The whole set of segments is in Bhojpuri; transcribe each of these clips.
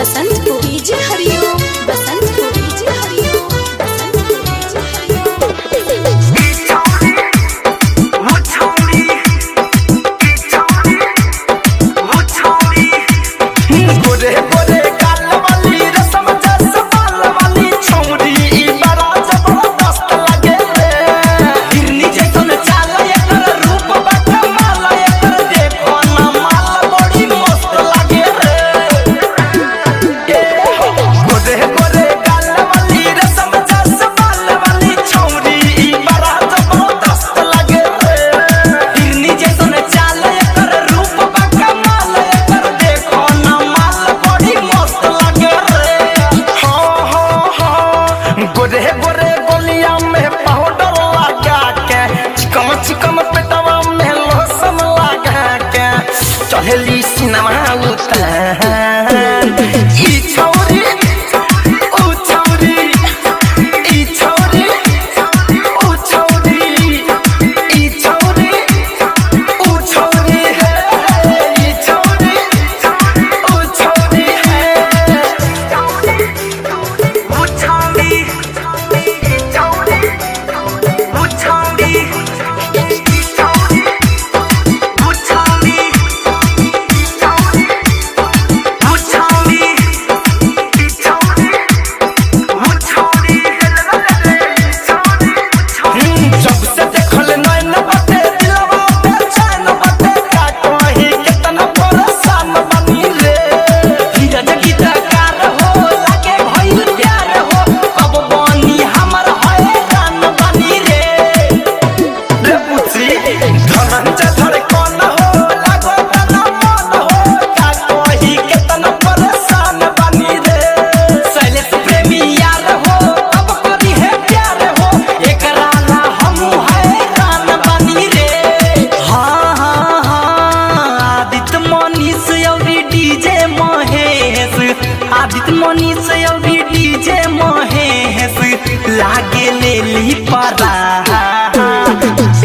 बसंत को डीजे हरिओम, बसंत को डीजे हरिओम, बसंत को डीजे हरिओम। गोरे गोरे गाल वाली रसम जस बाल वाली छौरी बड़ा जबरदस्त लगे रे। हिरनी जैसन चाल एकर रूप बा कमाल एकर देखो ना माल बड़ी मस्त लगे रे। गोरे गोरे गाल वाली रसम जस बाल वाली छौरी बड़ा जबरदस्त लगे रे। हिरनी जैसन चाल एकर रूप बा कमाल एकर देखो ना माल बड़ी मस्त लगे रे। गोरे गोरे गोलिया में पाउडर लगा के चिकम चिकम पेटवा में लोशन लगा के चढ़ेली सिनेमा उतार। ई छौरी ऊ छौरी, ई छौरी ऊ छौरी, ई छौरी ऊ छौरी है, ई छौरी ऊ छौरी है। जब से देखल नैन बाटे दिलवा बेचैन बाटे का कहीं कितना परेशान बनी रे। धीरज गीतकार हो लागे भइल प्यार हो कब बनी हमर हैरान बनी रे। रे पुत्री धनंजय धड़कन हो लागो तना मन हो का कहीं कितना परेशान बनी रे। शैलेश प्रेमी यार हो कब करी है प्यार हो एकरा ला हमू हैरान बनी रे। आदित्य मनीष अउरी डीजे महेश, आदित्य मनीष अउरी डीजे महेश लागे लेली परा।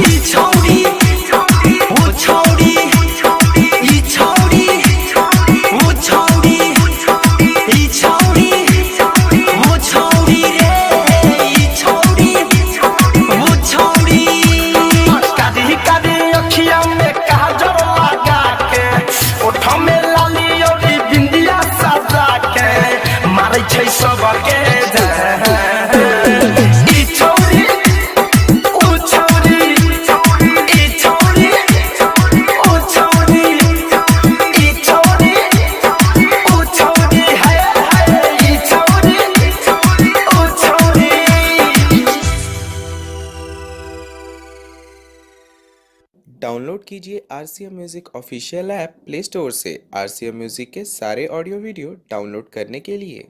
ई छौरी ऊ छौरी, ई छौरी ऊ छौरी, ई छौरी ऊ छौरी रे, ई छौरी ऊ छौरी। कादी कादी अखिया में काजल लगा के ओठ में लाली अउरी बिंदिया सजा के मारै छै सबके जान। ई छौरी ऊ छौरी, ई छौरी ऊ छौरी, ई छौरी ऊ छौरी है, ई छौरी ऊ छौरी। डाउनलोड कीजिए RCM music official app play store से। RCM म्यूजिक के सारे ऑडियो वीडियो डाउनलोड करने के लिए